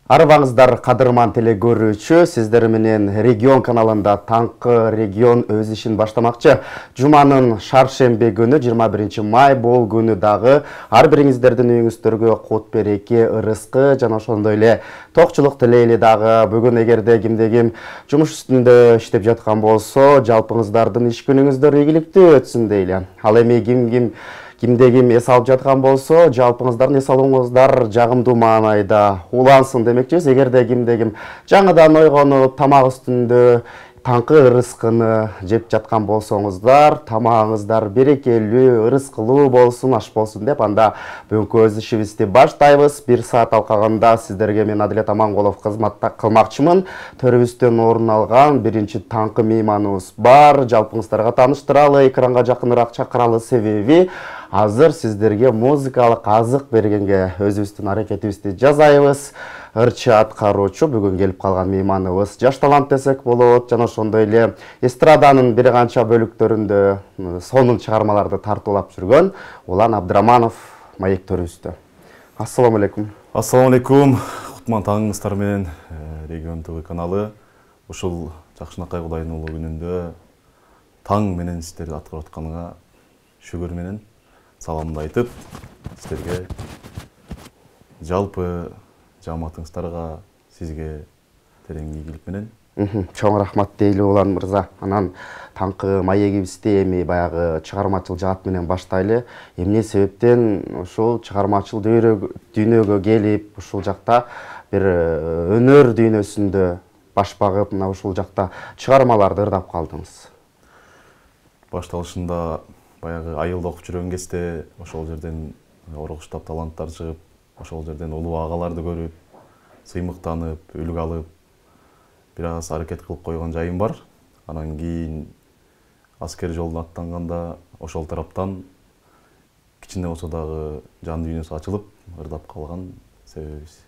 Арбаңыздар кадырман теле көрүүчү, сиздер менен регион каналында таңкы регион өз ишин баштамакчы. Жуманын шаршембе күнү 21 май бул күнү дагы ар бириңиздердин үйүңүздөргө кут береке, ырыскы жана ошондой эле токчулук тилейли дагы. Бүгүн эгерде кимде-ким жумуш үстүндө иштеп жаткан болсо, жалпыңыздардын иш күнүңүздөр ийгиликтүү өтсүн дейли. Ал эми кимде-ким эс алып жаткан болсо, жалпыңыздардын эс алууңуздар жагымдуу маанайда улансын демекчибиз. Эгерде кимде-ким жаңыдан ойгонуп, тамак үстүндө таңкы ырыскыны жеп жаткан болсоңуздар, тамагыңыздар берекелүү, ырыскылуу болсун, аш болсун деп, анда бүгүнкү өз ишибизди баштайбыз. 1 саат алкагында сиздерге мен Адилет Аманголов кызмат кылмакчымын. Төрүбүздөн орун алган биринчи таңкы мейманыбыз бар. Жалпыңыздарга тааныштыралы, экранга жакыныраак чакыралы, себеби азыр сиздерге музыкалык азык бергенге өзүбүздүн аракетибизди жасайбыз. Ырчы аткаруучу бүгүн келип калган мейманыбыз жаш талант десек болот, жана ошондой эле эстраданын бир канча бөлүктөрүндө сонун чыгармаларды тартуулап жүргөн Улан Абдыраманов маек төрүбүздө. Ассаламу алейкум. Ассаламу алейкум. Кутман таңыңыздар менен регион ТВ каналы ушул жакшынакай Кудайдын улуу күнүндө таң менен сиздерди аткарып атканга шүгүр менен саламымды айтып, сиздерге жалпы жамаатыңыздарга, сизге терең ийгилик менен чоң рахмат дейли Улан мырза. Анан таңкы маегибизди эми баягы чыгармачыл жаат менен баштайлы. Эмне себептен ушул чыгармачыл дүйнөгө келип, ушул жакта бир өнөр дүйнөсүндө баш багып, мына ушул жакта чыгармаларды ырдап калдыңыз? Башталышында баягы айылда окуп жүргөн кезде ошол жерден оргуштап таланттар чыгып, ошол жерден улуу агаларды көрүп, сыймыктанып, үлгү алып, бир аз аракет кылып койгон жайым бар. Анан кийин аскер жолуна аттанганда ошол тараптан кичине болсо дагы жан дүйнөсү ачылып, ырдап калган себебибиз.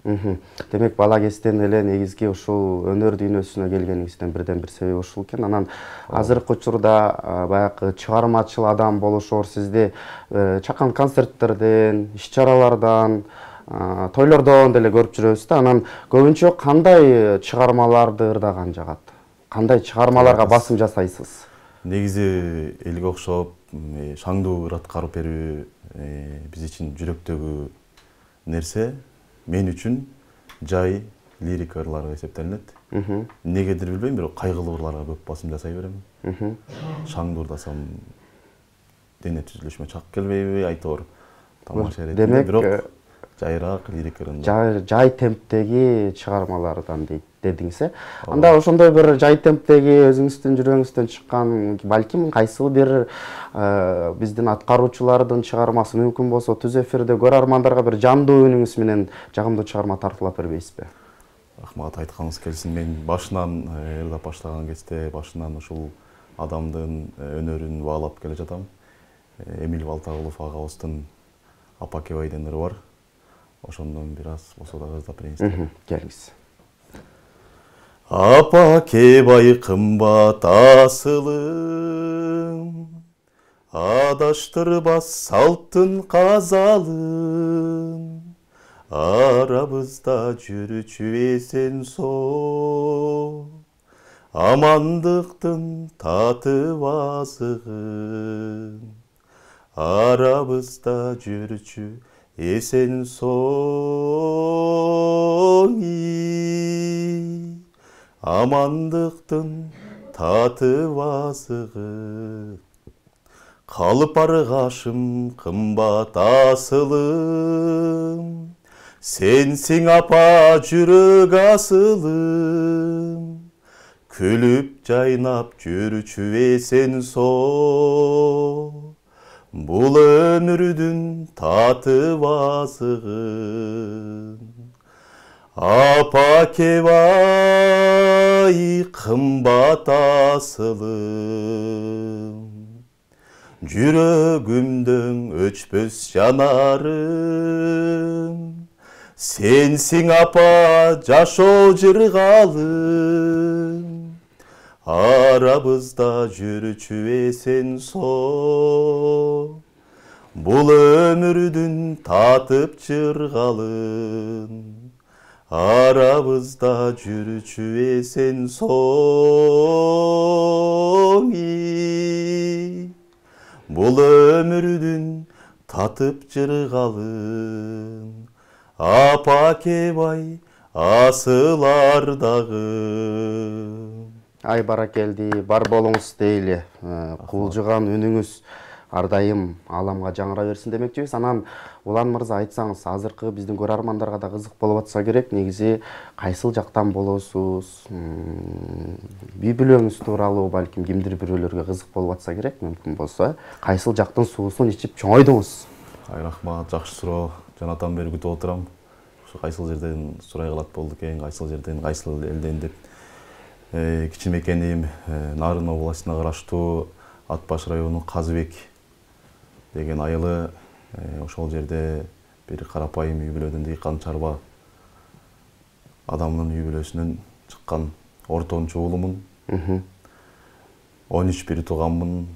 Демек бала кезден эле негизги ушул өнөр дүйнөсүнө келгениңизден бирден бир себеби ушул экен. Анан азыркы учурда баягы чыгармачыл адам болушоор сизди чакан концерттерден, иш-чаралардан, тойлордон деле көрүп жүрөбүз да. Анан көбүнчө кандай чыгармаларды ырдаган жагат? Кандай чыгармаларга басым жасайсыз? Негизи элге окшоп шаңдуу ыр аткарып берүү биз үчүн жүрөктөгү нерсе. Мен үчүн жай лирика ырлары эсептелинет. Негедир билбейм, бирок кайгылуу ырларга көп басым жасай берем. Шаңдуу ырдасам дене түзүлүшүмө чак келбейби, айтор тамаша эретинде, бирок жайраак лирика ырында. Жай темптеги чыгармалардан дедиңиз. Анда ошондой бир жай темптеги өзүңүздүн жүрөгүңүздөн чыккан, балким кайсыл бир биздин аткаруучулардын чыгармасы мүмкүн болсо түз эфирде көрөрмандарга бир жандуу үнүңүз менен жагымдуу чыгарма тартуулап бербейсизби? Рахмат, айтканыңыз келсин. Мен башынан ырдап баштаган кезде башынан ушул адамдын өнөрүн баалап келе жатам. Эмил Балтагулов агабыздын Апа Кебай деген ыры бар. Ошондон бир аз болсо дагы ырдап берейин. Келиңиз. Апа Кебай кымбат асылым, адаштырбас салттын казалын, арабызда жүрүчү эсен со, амандыктын татып азыгын, арабызда жүрүчү эсен соң, амандыктын татып азыгы. Калып аргашым кымбат асылым, сенсиң апа жүрөк асылым, күлүп жайнап жүрүчү эсен со, бул өмүрдүн татып азыгын. Апа Кебай кымбат асылым, жүрөгүмдөн өчпөс жанарым, сенсиң апа жашоо жыргалым, арабызда жүрүчү эсен со, бул өмүрдүн татып жыргалын. арабызда жүрүчү эсен соңи, бул өмүрдүн татып жыргалын, апа кебай асылар дагы. Ай баракелди, бар болуңуз дейли. Кулжуган үнүңүз ар дайым аламга жаңыра берсин демекчибиз. Анан Улан мырза айтсаңыз, азыркы биздин көрөрмандарга да кызык болуп атса керек. Негизи кайсыл жактан болосуз? Үй бүлөңүз тууралуу балким кимдир бирөөлөргө кызык болуп атса керек, мүмкүн болсо. Кайсыл жактын суусун ичип чоңойдуңуз? Ай рахмат, жакшы суроо. Жанатан бери күтүп отурам. Ушу кайсыл жерден сурай калат болду экен, кайсыл жерден, кайсыл элден деп. Кичимекеним Нарын областына караштуу Ат Баш району Казыбек деген айылы, ошол жерде бир карапайым үй бүлөдөн дыйкан чарба адамдын үй бүлөсүнөн чыккан ортончу уулумун. 13 бир тууганмын.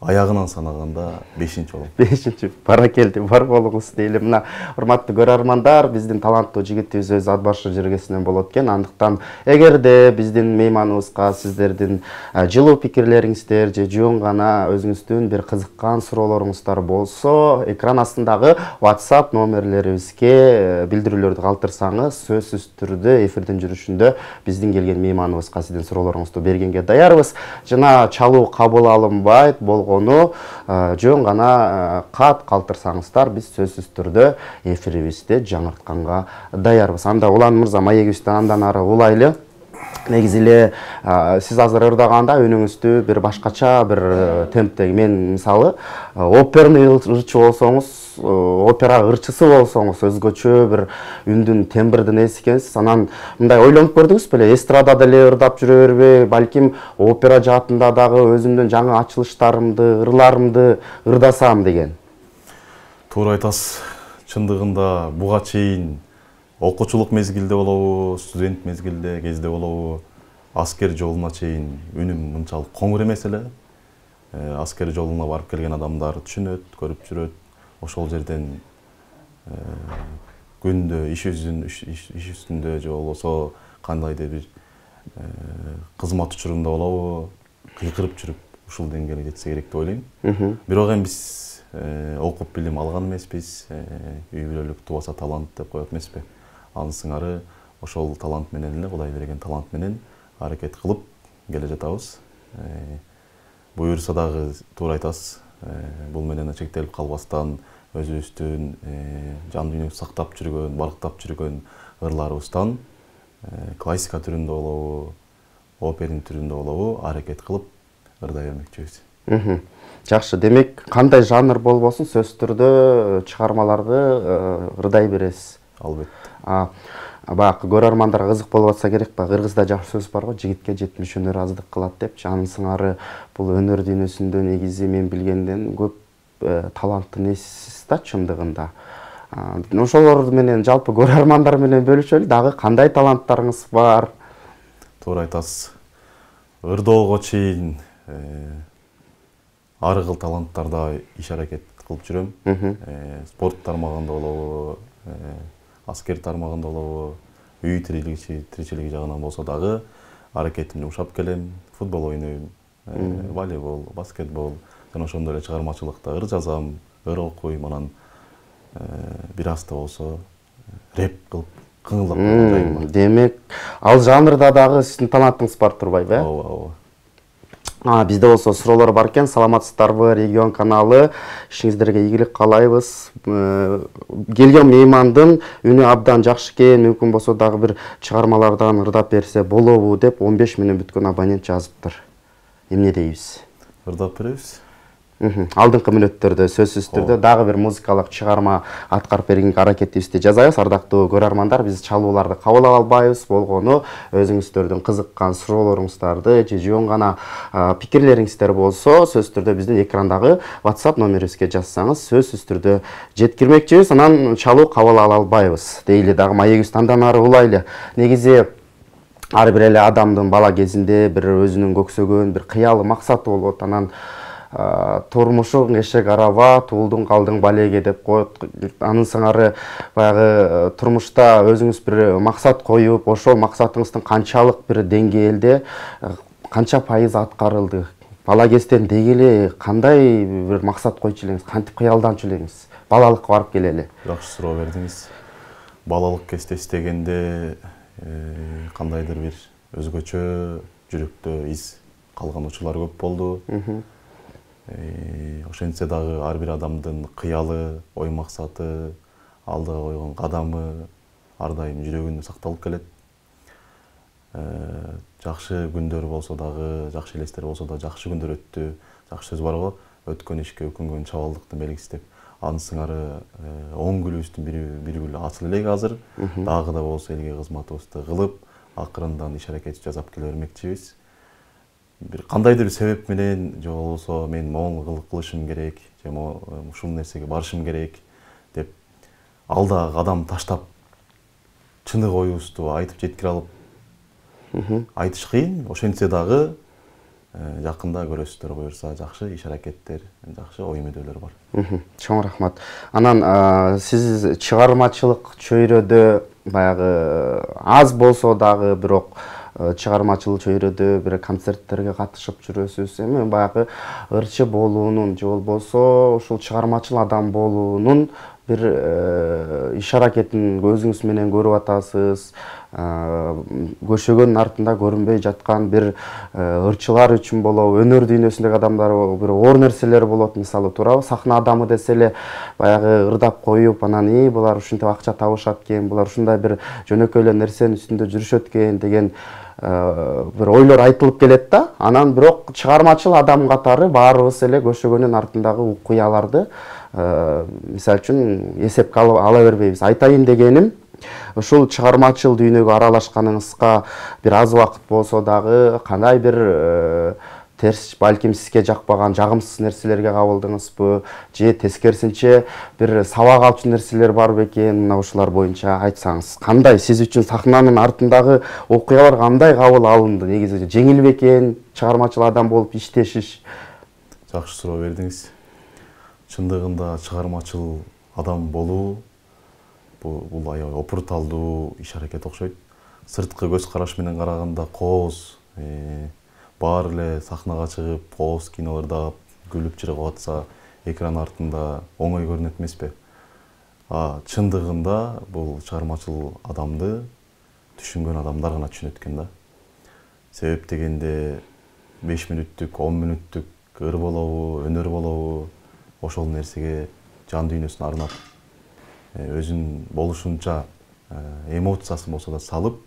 Аягынан санаганда 5-чи болом. 5-чи. Баракелди, бар болуңуз дейли. Мына урматтуу көрөрмандар, биздин таланттуу жигитибиз өз ат башы жергесинен болот экен. Андыктан эгерде биздин мейманыбызга сиздердин жылуу пикирлериңиздер же жөн гана өзүңүздүн бир кызыккан суроолоруңуздар болсо, экран астындагы WhatsApp номерлерибизге билдирүүлөрдү калтырсаңыз, сөзсүз түрдө эфирдин жүрүшүндө биздин келген мейманыбызга сиздин суроолоруңузду бергенге даярбыз. Жана чалуу кабыл алынбайт жөн гана кат калтырсаңыздар, биз сөзсүз түрдө эфирибизде жаңыртканга даярбыз. Анда Улан мырза, маегибизден андан ары улайлы. Негизи эле сиз азыр ырдаганда үнүңүздү бир башкача бир темптеги, мен мисалы оперный ырчы болсоңуз, опера ырчысы болсоңуз, өзгөчө бир үндүн тембрдин ээси экенсиз. Анан мындай ойлонуп көрдүңүз беле, эстрадада эле ырдап жүрө бербей, балким опера жаатында дагы өзүмдүн жаңы ачылыштарымды, ырларымды ырдасам деген. Туура айтасыз. Чындыгында буга чейин окуучулук мезгилде болобу, студент мезгилде кезде болобу, аскер жолуна чейин үнүм мынчалык коңур эмес эле. Аскер жолуна барып келген адамдар түшүнөт, көрүп жүрөт. Ошол жерден күндө иш үстүндө же болбосо кандайдыр бир кызмат учурунда болобу, кыйкырып жүрүп ушул деңгээлге жетсе керек деп ойлойм. Бирок эми биз окуп билим алган эмеспиз, үй бүлөлүк тубаса талант деп коет эмеспи. Анын сыңары ошол талант менен эле, Кудай берген талант менен аракет кылып келе жатабыз. Буюрса дагы туура айтасыз. Бул менен чектелип калбастан өзүбүздүн жан дүйнөбүздү сактап жүргөн, барктап жүргөн ырларыбыздан классика түрүндө болобу, оперин түрүндө болобу аракет кылып ырдай бермекчибиз. Жакшы, демек кандай жанр болбосун сөз түрдө чыгармаларды ырдай бересиз. Албетте. Бак көрөрмандарга кызык болуп атса керек, кыргызда жакшы сөз бар го, жигитке жетмиш өнөр аздык кылат деп. Анын сыңары бул өнөр дүйнөсүндө негизи мен билгенден көп таланттын ээсисиз да чындыгында. Ошолор менен жалпы көрөрмандар менен бөлүшөлү, дагы кандай таланттарыңыз бар? Туура айтасыз. Ырдоого чейин ар кыл таланттарда иш аракет кылып жүрөм. Спорт тармагында болобу, аскер тармагында болобу, үй тиричилиги жагынан болсо дагы аракетимди жумшап келем. Футбол ойнойм, волейбол, баскетбол, жана ошондой эле чыгармачылыкта ыр жазам, ыр окуйм, анан бир аз да болсо рэп кылып кыңылдап жайым бар. Демек, ал жанрда дагы сиздин талантыңыз бар турбайбы? Ооба. Бизде болсо суроолор бар экен. Саламатсыздарбы, Регион каналы. Ишиңиздерге ийгилик каалайбыз. Келген меймандын үнү абдан жакшы экен, мүмкүн болсо дагы бир чыгармалардан ырдап берсе болобу деп 15 менен бүткөн абонент жазыптыр. Эмне дейбиз? Ырдап беребиз. Алдыңкы мүнөттөрдө сөзсүз түрдө дагы бир музыкалык чыгарма аткарып бергенге аракетибизди жасайбыз. Ардактуу көрөрмандар, биз чалууларды кабыл ала албайбыз. Болгону өзүңүздөрдүн кызыккан суроолоруңуздарды же жөн гана пикирлериңиздер болсо, сөзсүз түрдө биздин экрандагы WhatsApp номерибизге жазсаңыз, сөзсүз түрдө жеткирмекчибиз. Анан чалуу кабыл ала албайбыз. Дейли дагы маегибиз андан ары улайлы. Негизи ар бир эле адамдын бала кезинде бир өзүнүн көксөгөн бир кыялы максаты болот. Анан турмушуң эшек араба, туулдуң калдың балеге деп коет. Анын сыңары баягы турмушта өзүңүз бир максат коюп, ошол максатыңыздын канчалык бир деңгээлде канча пайыз аткарылды? Бала кезден деги эле кандай бир максат койчу элеңиз, кантип кыялданчу элеңиз? Балалыкка барып келели. Жакшы суроо бердиңиз. Балалык кезде истегенде кандайдыр бир өзгөчө жүрөктө из калган учурлар көп болду. Ошентсе дагы ар бир адамдын кыялы, ой максаты, алдыга койгон кадамы ар дайым жүрөгүндө сакталып келет. Жакшы күндөр болсо дагы, жакшы элестер болсо да, жакшы күндөр өттү. Жакшы сөз бар го, өткөн ишке өкүнгөн чабалдыктын белгиси деп. Анын сыңары оң күлүбүздүн бир күлү ачыл элек азыр. Дагы да болсо элге кызматыбызды кылып, акырындан иш аракет жасап келе бермекчибиз. Бир кандайдыр бир себеп менен же болбосо мен могул кылышым керек, же ушул нерсеге барышым керек деп алдагы кадам таштап чындык оюбузду айтып жеткире алып айтыш кыйын. Ошентсе дагы жакында көрөсүздөр буюрса жакшы иш аракеттер, жакшы ой мүдөлөр бар. Чоң рахмат. Анан сиз чыгармачылык чөйрөдө баягы аз болсо дагы бирок чыгармачыл чөйрөдө бир концерттерге катышып жүрөсүз. Эми баягы ырчы болуунун же болбосо ушул чыгармачыл адам болуунун бир иш аракетин көзүңүз менен көрүп атасыз. Көшөгөнүн артында көрүнбөй жаткан бир ырчылар үчүн болобу, өнөр дүйнөсүндөгү адамдар бир оор нерселер болот. Мисалы туурабы, сахна адамы десе эле баягы ырдап коюп, анан булар ушинтип акча табышат экен, булар ушундай бир жөнөкөй эле нерсенин үстүндө жүрүшөт экен деген бир ойлор айтылып келет да. Анан бирок чыгармачыл адам катары баарыбыз эле көшөгөнүн артындагы окуяларды мисалы үчүн эсепке ала бербейбиз. Айтайын дегеним, ушул чыгармачыл дүйнөгө аралашканыңызга бир аз убакыт болсо дагы кандай бир терс, балким сизге жакпаган жагымсыз нерселерге кабылдыңызбы, же тескерисинче бир сабак алчу нерселер бар бекен? Мына ушулар боюнча айтсаңыз. Кандай сиз үчүн сахнанын артындагы окуялар кандай кабыл алынды? Негизи жеңил бекен чыгармачыл адам болуп иштешиш? Жакшы суроо бердиңиз. Чындыгында чыгармачыл адам болуу бул аябай опурталдуу иш аракет окшойт. Сырткы көз караш менен караганда кооз, баары эле сахнага чыгып, кооз кинолордо күлүп жыргап атса, экран артында оңой көрүнөт эмеспи? Чындыгында бул чыгармачыл адамды түшүнгөн адамдар гана түшүнөт экен да. Себеп дегенде 5 мүнөттүк, 10 мүнөттүк ыр болобу, өнөр болобу, ошол нерсеге жан дүйнөсүн арнап, өзүн болушунча эмоциясын болсо да салып,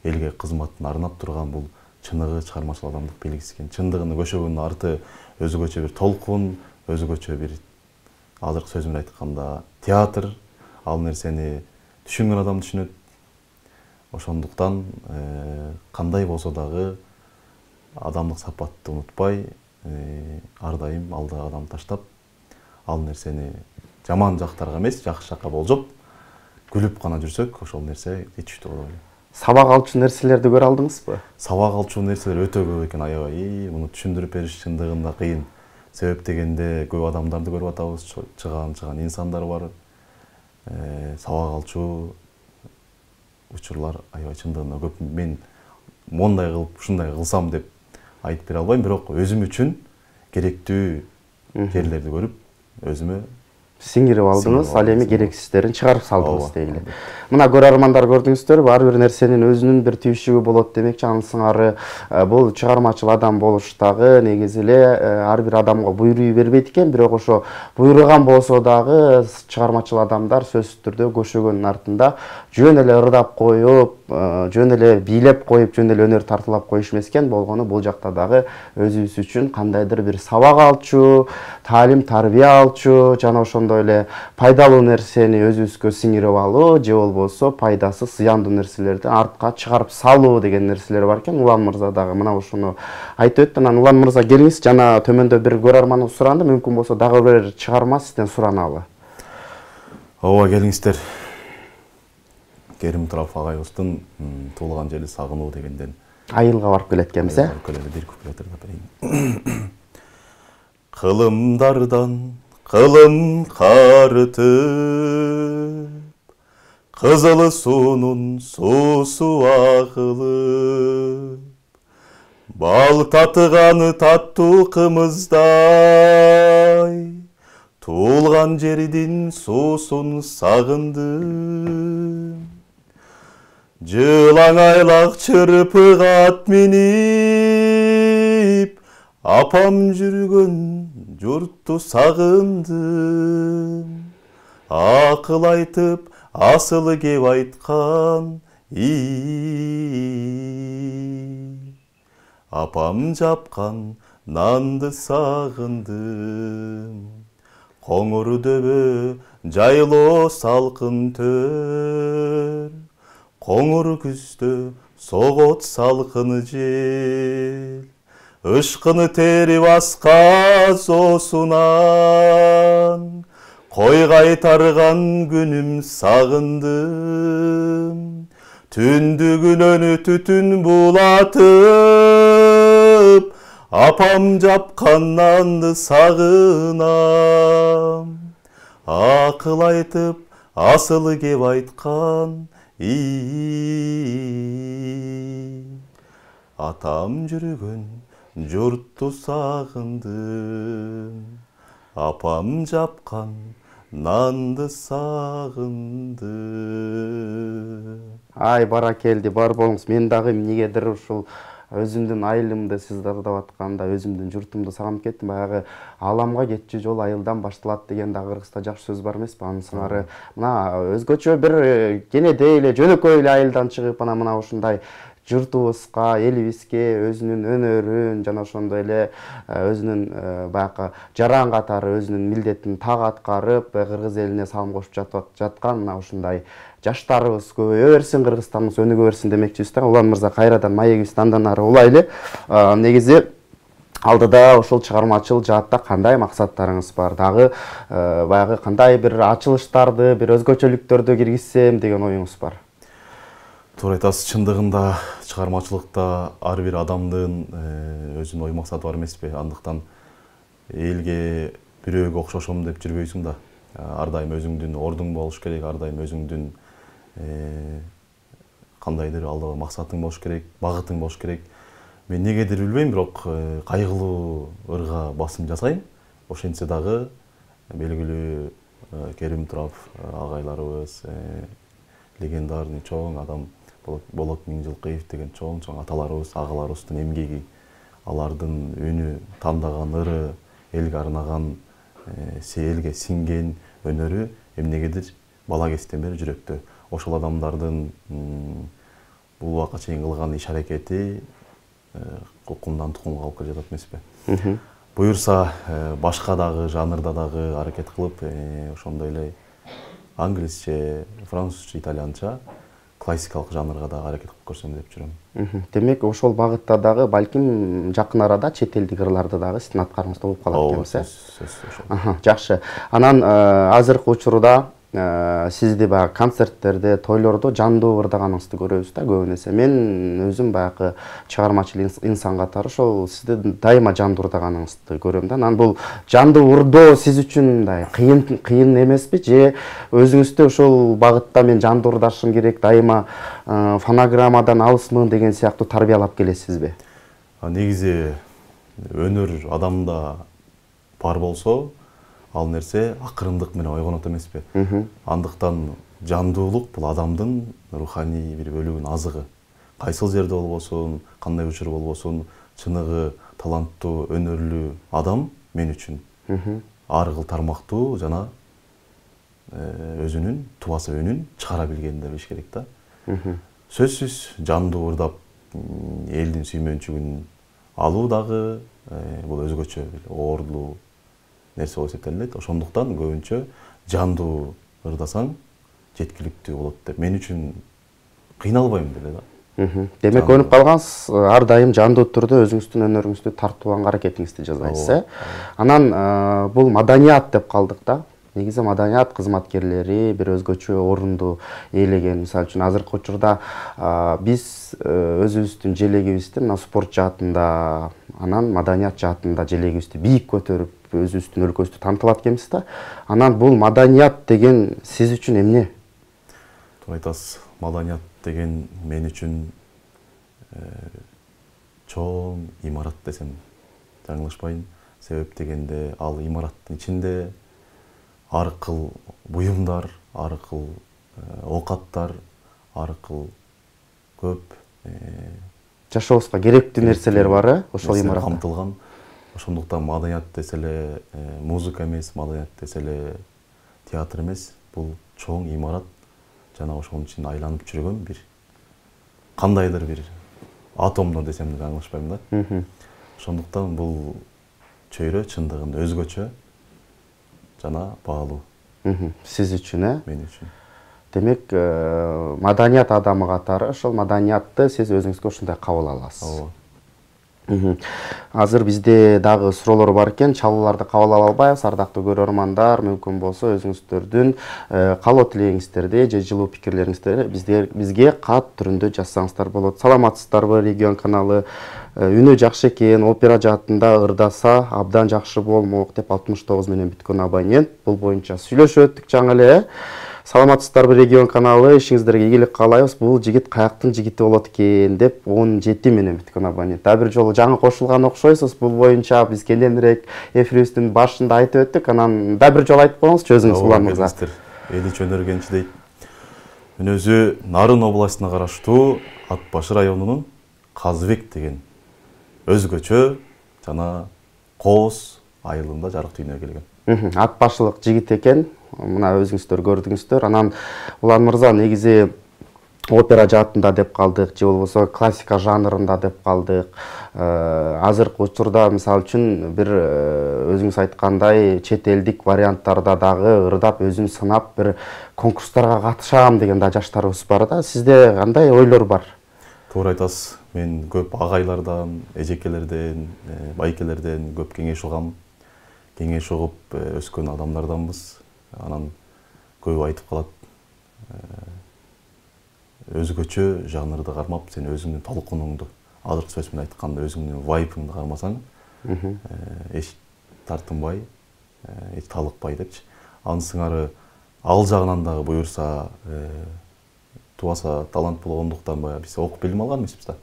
элге кызматын арнап турган бул чыныгы чыгармачыл адамдык белгиси экен. Чындыгында көшөгөнүн арты өзгөчө бир толкун, өзгөчө бир азыркы сөз менен айтканда театр. Ал нерсени түшүнгөн адам түшүнөт. Ошондуктан кандай болсо дагы адамдык сапатты унутпай, ар дайым алдыга кадам таштап, ал нерсени жаман жактарга эмес, жакшы жакка болжоп, күлүп гана жүрсөк, ошол нерсе жетиштүү болот. Сабак алчу нерселерди көрө алдыңызбы? Сабак алчу нерселер өтө көп экен, аябай. Муну түшүндүрүп бериш чындыгында кыйын. Себеп дегенде көп адамдарды көрүп атабыз, чыган инсандар бар. Сабак алчу учурлар аябай чындыгында көп. Мен мондай кылып, ушундай кылсам деп айтып бере албайм, бирок өзүм үчүн керектүү жерлерди көрүп, өзүмө сиңирип алдыңыз, ал эми керексиздерин чыгарып салдыңыз дейли. Мына көрөрмандар көрдүңүздөрбү, ар бир нерсенин өзүнүн бир түйшүгү болот демекчи. Анын сыңары бул чыгармачыл адам болуштагы негизи эле ар бир адамга буйруй бербейт экен, бирок ошо буйруган болсо дагы чыгармачыл адамдар сөзсүз түрдө көшөгөнүн артында жөн эле ырдап коюп, жөн эле бийлеп коюп, жөн эле өнөр тартуулап коюш эмес экен. Болгону бул жакта дагы өзүбүз үчүн кандайдыр бир сабак алчу, таалим тарбия алчу, жана ошондой эле пайдалуу нерсени өзүбүзгө сиңирип алуу, же болбосо пайдасыз, зыяндуу нерселерди артка чыгарып салуу деген нерселер бар экен. Улан мырза дагы мына ушуну айтып өттү. Анан Улан мырза келиңиз, жана төмөндө бир көрөрман суранды, мүмкүн болсо дагы бир чыгарма сизден сураналы. Ооба, келиңиздер. Керим Тураев агайыбыздын туулган жери Сагынуу дегенден айылга барып келет экенбиз, бир куплет ырдап берейин. Кылымдардан кылым карытып, кызыл суунун суусу агылып, бал татыганы таттуу кымыздай, туулган жердин суусун сагындым. Жылаң айлак чырпыга ат минип, апам жүргөн журтту сагындым. Акыл айтып, асылы кеп айткан апам жапкан нанды сагындым. Коңур дөбө жайлоо салкын төр, коңур күздө согот салкын жел, ышкыны терип асказосунан, кой кайтарган күнүм сагындым. Түндүгүнөнү түтүн булатып, апам жапкан нанды сагынам. Акыл айтып, асылы кеп айткан атам жүргөн журтту сагындым. Апам жапкан нанды сагындым. Ай, баракелди, бар болуңуз. Мен дагы эмнегедир ушул өзүмдүн айылымды сиз ырдап атканда өзүмдүн журтумду сагынып кеттим. Баягы аламга кетчү жол айылдан башталат деген да кыргызда жакшы сөз бар эмеспи? Анын сыңары мына өзгөчө бир кенедей эле жөнөкөй эле айылдан чыгып мына ушундай журтубузга, элибизге өзүнүн өнөрүн жана ошондой эле өзүнүн баягы жаран катары өзүнүн милдетин так аткарып, кыргыз элине салым кошуп жаткан мына ушундай жаштарыбыз көбөйө берсин, Кыргызстаныбыз өнүгө берсин демекчибиз да. Улан мырза, кайрадан маегибизди андан ары улайлы. Негизи алдыда ошол чыгармачыл жаатта кандай максаттарыңыз бар? Дагы баягы кандай бир ачылыштарды, бир өзгөчөлүктөрдү киргизсем деген оюңуз бар? Туура айтасыз, чындыгында чыгармачылыкта ар бир адамдын өзүнүн ой максаты бар эмеспи? Андыктан элге бирөөгө окшошом деп жүрбөйсүң да. Ар дайым өзүңдүн ордуң болуш керек, ар дайым өзүңдүн кандайдыр алдыга максатың болуш керек, багытың болуш керек. Мен негедир билбейм, бирок кайгылуу ырга басым жасайм. Ошентсе дагы белгилүү Керим Турап агайларыбыз, легендарный чоң адам Болот Миңжылкыев деген чоң аталарыбыз, агаларыбыздын эмгеги, алардын үнү, тандаган ыры, элге арнаган, элге сиңген өнөрү эмнегедир бала кезден бери жүрөктө. Ошол адамдардын бул убакка чейин кылган иш аракети кукумдан тукумга алып келе жатат эмеспи? Буюрса башка дагы жанрда дагы аракет кылып, ошондой эле англисче, французча, итальянча классикалык жанрга дагы аракет кылып көрсөм деп жүрөм. Демек, ошол багытта дагы балким жакын арада чет элдик ырларды дагы сиздин аткарыңызда болуп калат экенбиз, жакшы. Анан азыркы учурда сизди баягы концерттерде, тойлордо жандуу ырдаганыңызды көрөбүз да көбүн эсе. Мен өзүм баягы чыгармачыл инсан катары ошол сизди дайыма жандуу ырдаганыңызды көрөм да. Анан бул жандуу ырдоо сиз үчүн мындай кыйын эмеспи? Же өзүңүздө ошол багытта мен жандуу ырдашым керек, дайыма фонограммадан алысмын деген сыяктуу тарбиялап келесизби? Негизи өнөр адамда бар болсо, ал нерсе акырындык менен ойгонот эмеспи? Андыктан жандуулук бул адамдын руханий бир бөлүгүнүн азыгы. Кайсыл жерде болбосун, кандай учур болбосун, чыныгы таланттуу, өнөрлүү адам мен үчүн ар кыл тармактуу жана өзүнүн тубаса үнүн чыгара билгенин да билиш керек да. Сөзсүз жандуу ырдап элдин сүймөнчүгүн алуу дагы бул өзгөчө оорлуу нерсе болуп эсептелет. Ошондуктан көбүнчө жандуу ырдасаң жеткиликтүү болот деп мен үчүн кыйналбайм деле да. Демек, өнүп калгансыз, ар дайым жандуу түрдө өзүңүздүн өнөрүңүздү тартууга аракетиңизди жасайсыз, Анан бул маданият деп калдык да. негизи маданият кызматкерлери бир өзгөчө орунду ээлеген. Мисалы үчүн азыркы учурда биз өзүбүздүн желегибизди мына спорт жаатында, анан маданият жаатында желегибизди бийик көтөрүп, өзүбүздүн өлкөбүздү таанытып аткенбиз да. Анан бул маданият деген сиз үчүн эмне? Туура айтасыз. Маданият деген мен үчүн чоң имарат десем жаңылышпайын. Себеп дегенде ал имараттын ичинде ар кыл буюмдар, ар кыл оокаттар, ар кыл көп Жашообузга керектүү нерселер бар, ошол имаратта камтылган. Ошондуктан маданият десе эле музыка эмес, маданият десе эле театр эмес, бул чоң имарат жана ошонун ичинде айланып жүргөн бир кандайдыр бир атомдор десем да жаңылышпайм да. Ошондуктан бул чөйрө чындыгында өзгөчө жана баалуу. Сиз үчүн, Мен үчүн. Демек, маданият адамы катары ошол маданиятты сиз өзүңүзгө ушундай кабыл аласыз. Азыр бизде дагы суроолор бар экен, чалууларды кабыл ала албайбыз. Ардактуу көрөрмандар, мүмкүн болсо өзүңүздөрдүн каалоо тилегиңиздерди же жылуу пикирлериңизди бизге кат түрүндө жазсаңыздар болот. Саламатсыздарбы, Регион каналы үнү жакшы экен, опера жаатында ырдаса абдан жакшы болмок деп 69 менен бүткөн абонент. Бул боюнча сүйлөшүп өттүк жаңы эле. Саламатсыздарбы, Регион каналы, ишиңиздерге ийгилик каалайбыз. Бул жигит каяктын жигити болот экен деп 17 менен бүткөн абонент. Бир жолу жаңы кошулган окшойсуз. Бул боюнча биз кененирээк эфирибиздин башында айтып өттүк. Анан бир жолу айтып коюңузчу өзүңүз, Улан мырза. Эли чөнөргенчи дейт. Мен өзү Нарын областына караштуу Ат Башы районунун Казыбек деген өзгөчө жана Кооз айылында жарык дүйнөгө келген. Ат башылык жигит экен. Мына өзүңүздөр көрдүңүздөр. Анан Улан мырза негизи опера жаатында деп калдык, же болбосо классика жанрында деп калдык. Азыркы учурда мисалы үчүн бир өзүңүз айткандай чет элдик варианттарда дагы ырдап өзүн сынап бир конкурстарга катышам деген да жаштарыбыз бар да. Сизде кандай ойлор бар? Туура айтасыз. Мен көп агайлардан, эжекелерден, байкелерден көп кеңеш угам. Кеңеш угуп өскөн адамдарданбыз. Анан көп айтып калат. Өзгөчө жанрды кармап, сен өзүңдүн талкунуңду, азыркы сөз менен айтканда өзүңдүн вайпыңды кармасаң, эч тартынбай, эч талыкпай депчи. Анын сыңары ал жагынан дагы буюрса, тубаса талант болгондуктан баягы биз окуп билим алган эмеспиз да.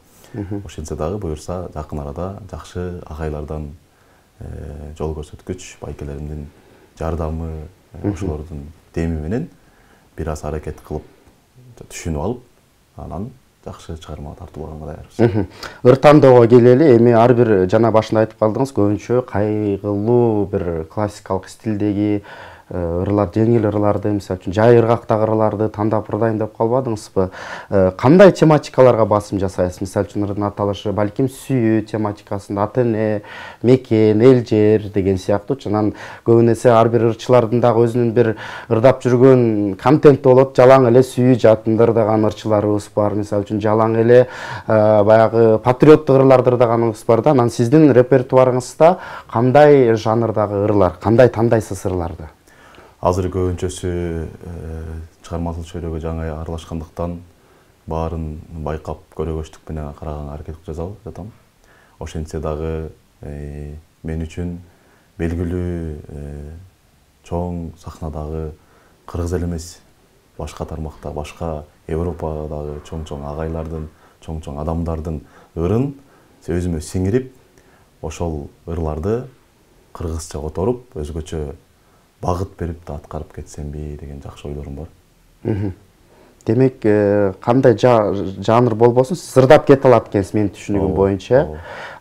Ошентсе дагы буюрса жакын арада жакшы агайлардан жол көрсөткүч, байкелеримдин жардамы, ошолордун деми менен бир аз аракет кылып түшүнүп алып, анан жакшы чыгарма тартуулаганга даярбыз. Ыртандоого келели, эми ар бир жана башында айтып калдыңыз, көбүнчө кайгылуу бир классикалык стилдеги ырлар, жеңил ырларды, мисалы үчүн жай ыргактагы ырларды тандап ырдайм деп калбадыңызбы? Кандай тематикаларга басым жасайсыз? Мисалы үчүн ырдын аталышы балким сүйүү тематикасында, ата-эне, мекен, эл жер деген сыяктуучу. Анан көбүн эсе ар бир ырчылардын дагы өзүнүн бир ырдап жүргөн контенти болот. Жалаң эле сүйүү жаатында ырдаган ырчыларыбыз бар. Мисалы үчүн жалаң эле баягы патриоттук ырларды ырдаганыбыз бар да. Анан сиздин репертуарыңызда кандай жанрдагы ырлар, кандай тандайсыз ырларды? Азыр көбүнчөсү чыгармачыл чөйрөгө жаңы аралашкандыктан баарын байкап көрөгөчтүк менен караганга аракет кылып жатам. Ошентсе дагы мен үчүн белгилүү чоң сахнадагы кыргыз эле эмес, башка тармакта, башка Европадагы чоң-чоң агайлардын, чоң-чоң адамдардын ырын өзүмө сиңирип, ошол ырларды кыргызча которуп, өзгөчө багыт берип да аткарып кетсемби деген жакшы ойлорум бар. Демек, кандай жанр болбосун, сиз ырдап кете алат экенсиз менин түшүнүгүм боюнча.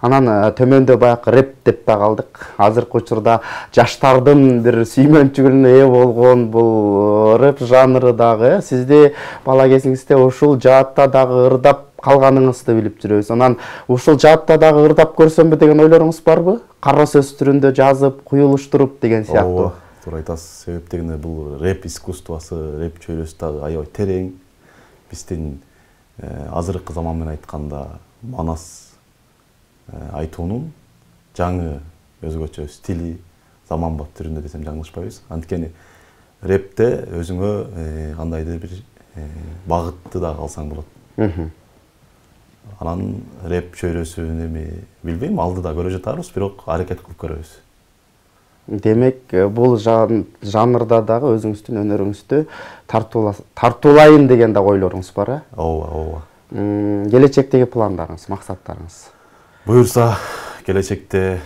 Анан төмөндө баягы рэп деп да калдык. Азыркы учурда жаштардын бир сүймөнчүлүгүнө ээ болгон бул рэп жанры дагы сизди бала кезиңизде ушул жаатта дагы ырдап калганыңызды билип жүрөбүз. Анан ушул жаатта дагы ырдап көрсөмбү деген ойлоруңуз барбы? Кара сөз түрүндө жазып, куюлуштуруп деген сыяктуу. Туура айтасыз. Себеп дегенде бул рэп искусствосу, рэп чөйрөсү дагы аябай терең. Биздин азыркы заман менен айтканда манас айтуунун жаңы өзгөчө стили, заманбап түрүндө десем жаңылышпайбыз. Анткени рэпте өзүңө кандайдыр бир багытты да калсаң болот. Анан рэп чөйрөсүн эми билбейм, алдыда көрө жатарбыз, бирок аракет кылып көрөбүз. Демек, бул жанрда дагы өзүңүздүн өнөрүңүздү тартуулайын деген да ойлоруңуз бар, э? Ооба. Келечектеги пландарыңыз, максаттарыңыз? Буюрса, келечекте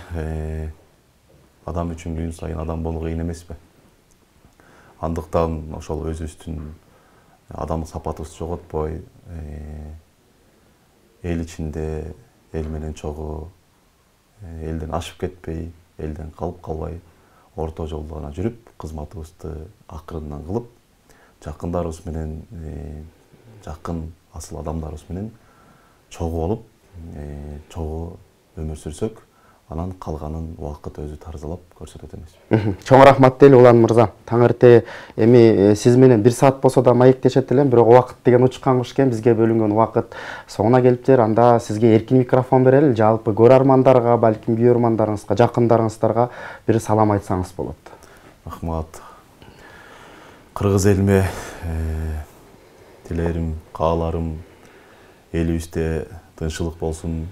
адам үчүн күн сайын адам болуу кыйын эмеспи? Андыктан ошол өзүбүздүн адамдык сапатыбызды жоготпой, эл ичинде эл менен чогуу, элден ашып кетпей, элден калып калбай, орто жолдо гана жүрүп, кызматыбызды акырындан кылып, жакындарыбыз менен, жакын асыл адамдарыбыз менен чогуу болуп, чогуу өмүр сүрсөк, анан калганын убакыт өзү тарзалап көрсөтөт эмеспи? Чоң рахмат дейли Улан мырза. Таң эрте эми сиз менен 1 саат болсо да маектешет элем, бирок убакыт деген учкан куш экен, бизге бөлүнгөн убакыт соңуна келиптир. Анда сизге эркин микрофон берели, жалпы көрөрмандарга, балким үйөрмандарыңызга, жакындарыңыздарга бир салам айтсаңыз болот. Рахмат. Кыргыз элиме тилерим, кааларым элибизде тынччылык болсун,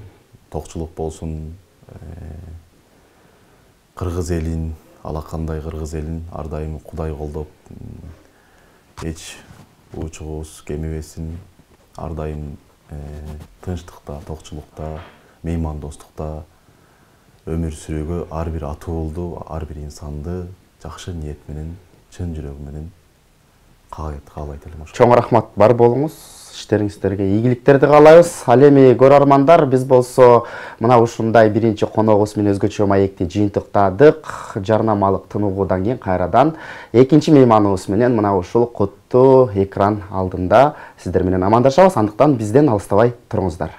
токчулук болсун. Кыргыз элин, алакандай кыргыз элин ар дайым Кудай колдоп, эч учугубуз кемибесин, ар дайым тынчтыкта, токчулукта, меймандостукта өмүр сүрүүгө ар бир атуулду, ар бир инсанды жакшы ниет менен, чын жүрөгү менен каалайт элем. Чоң рахмат, бар болуңуз. Иштериңиздерге ийгиликтерди каалайбыз. Ал эми көрөрмандар, биз болсо мына ушундай биринчи коногубуз менен өзгөчө маекти жыйынтыктадык. Жарнамалык тыныгуудан кийин кайрадан экинчи мейманыбыз менен мына ушул куттуу экран алдында сиздер менен амандашабыз. Андыктан бизден алыстабай туруңуздар.